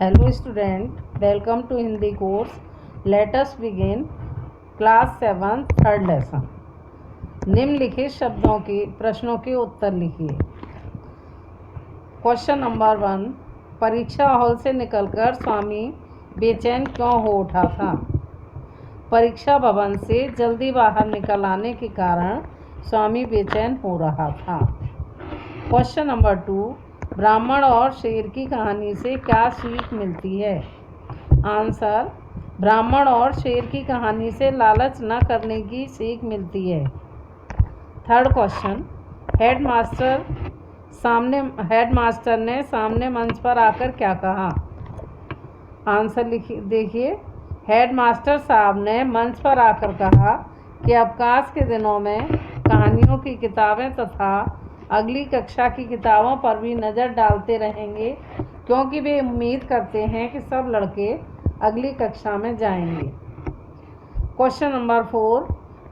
Hello student, welcome to Hindi course. Let us begin class 7 third lesson. निम्नलिखित शब्दों के प्रश्नों के उत्तर लिखिए। क्वेश्चन नंबर 1, परीक्षा हॉल से निकलकर स्वामी बेचैन क्यों हो उठा था? परीक्षा भवन से जल्दी बाहर निकल आने के कारण स्वामी बेचैन हो रहा था। क्वेश्चन नंबर 2, ब्राह्मण और शेर की कहानी से क्या सीख मिलती है? आंसर, ब्राह्मण और शेर की कहानी से लालच न करने की सीख मिलती है। थर्ड क्वेश्चन, हेडमास्टर ने सामने मंच पर आकर क्या कहा? आंसर देखिए, हेडमास्टर साहब ने मंच पर आकर कहा कि अवकाश के दिनों में कहानियों की किताबें तथा अगली कक्षा की किताबों पर भी नज़र डालते रहेंगे, क्योंकि वे उम्मीद करते हैं कि सब लड़के अगली कक्षा में जाएंगे। क्वेश्चन नंबर 4,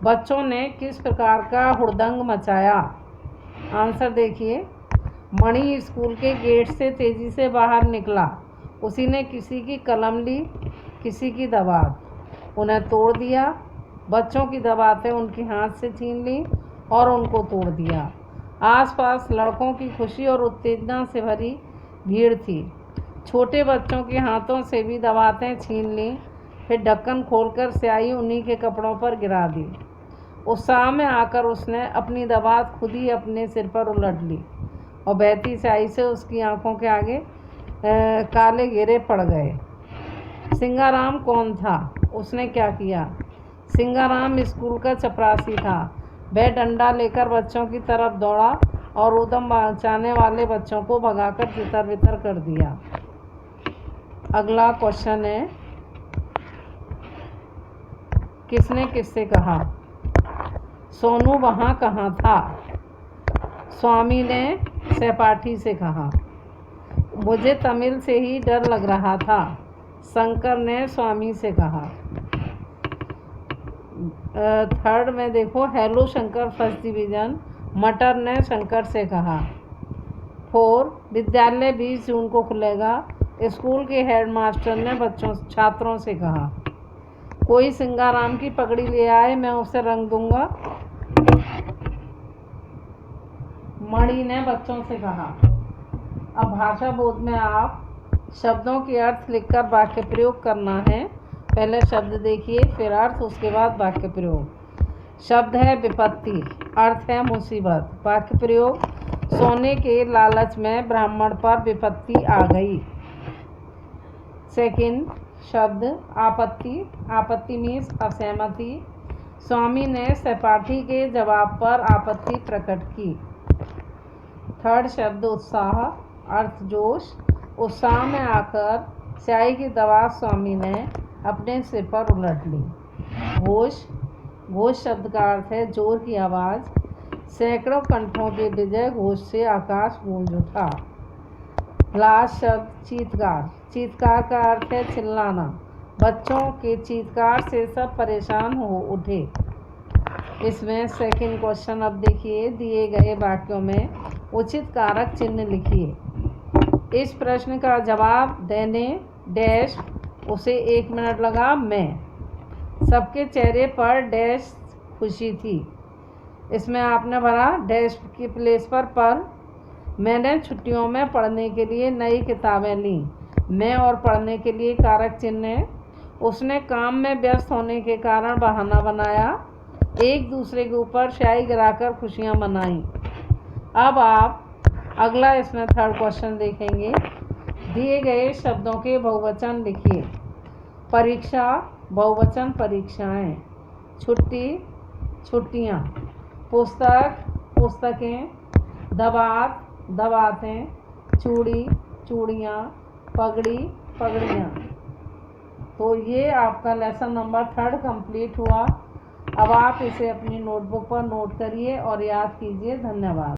बच्चों ने किस प्रकार का हुड़दंग मचाया? आंसर देखिए, मणि स्कूल के गेट से तेज़ी से बाहर निकला। उसी ने किसी की कलम ली, किसी की दवात, उन्हें तोड़ दिया। बच्चों की दवातें उनके हाथ से छीन ली और उनको तोड़ दिया। आसपास लड़कों की खुशी और उत्तेजना से भरी भीड़ थी। छोटे बच्चों के हाथों से भी दवातें छीन लीं। फिर ढक्कन खोलकर स्याही उन्हीं के कपड़ों पर गिरा दी। उत्साह में आकर उसने अपनी दवात खुद ही अपने सिर पर उलट ली और बहती स्याही से उसकी आंखों के आगे काले घेरे पड़ गए। सिंगाराम कौन था? उसने क्या किया? सिंगाराम स्कूल का चपरासी था। वह डंडा लेकर बच्चों की तरफ दौड़ा और ऊधम मचाने वाले बच्चों को भगाकर तितर बितर कर दिया। अगला क्वेश्चन है, किसने किससे कहा? सोनू वहाँ कहाँ था? स्वामी ने सहपाठी से कहा। मुझे तमिल से ही डर लग रहा था, शंकर ने स्वामी से कहा। थर्ड में देखो, हेलो शंकर फर्स्ट डिवीज़न, मटर ने शंकर से कहा। 4, विद्यालय 20 जून को खुलेगा, स्कूल के हेडमास्टर ने छात्रों से कहा। कोई सिंगाराम की पगड़ी ले आए, मैं उसे रंग दूंगा, मणि ने बच्चों से कहा। अब भाषा बोध में आप शब्दों के अर्थ लिखकर वाक्य प्रयोग करना है। पहले शब्द देखिए, फिर अर्थ, उसके बाद वाक्य प्रयोग। शब्द है विपत्ति, अर्थ है मुसीबत। वाक्य प्रयोग, सोने के लालच में ब्राह्मण पर विपत्ति आ गई। सेकंड शब्द आपत्ति, आपत्ति मीन्स असहमति। स्वामी ने सहपाठी के जवाब पर आपत्ति प्रकट की। थर्ड शब्द उत्साह, अर्थ जोश। उत्साह में आकर स्याही की दवात स्वामी ने अपने सिर पर उलट ली। घोष, घोष शब्द का अर्थ है जोर की आवाज़। सैकड़ों कंठों के विजय घोष से आकाश गूंज उठा। लास्ट शब्द चीत्कार, चीत्कार का अर्थ है चिल्लाना। बच्चों के चीत्कार से सब परेशान हो उठे। इसमें सेकंड क्वेश्चन अब देखिए, दिए गए वाक्यों में उचित कारक चिन्ह लिखिए। इस प्रश्न का जवाब देने डैश उसे 1 मिनट लगा। मैं सबके चेहरे पर डैश खुशी थी। इसमें आपने भरा डैश की प्लेस पर। मैंने छुट्टियों में पढ़ने के लिए नई किताबें लीं। मैं और पढ़ने के लिए कारक चिन्ह है। उसने काम में व्यस्त होने के कारण बहाना बनाया। एक दूसरे के ऊपर स्याही गिराकर खुशियाँ मनाई। अब आप अगला इसमें थर्ड क्वेश्चन देखेंगे। दिए गए शब्दों के बहुवचन लिखिए। परीक्षा बहुवचन परीक्षाएं, छुट्टी छुट्टियां, पुस्तक पुस्तकें, दवात दवातें, चूड़ी चूड़ियाँ, पगड़ी पगड़ियाँ। तो ये आपका लेसन नंबर 3 कंप्लीट हुआ। अब आप इसे अपनी नोटबुक पर नोट करिए और याद कीजिए। धन्यवाद।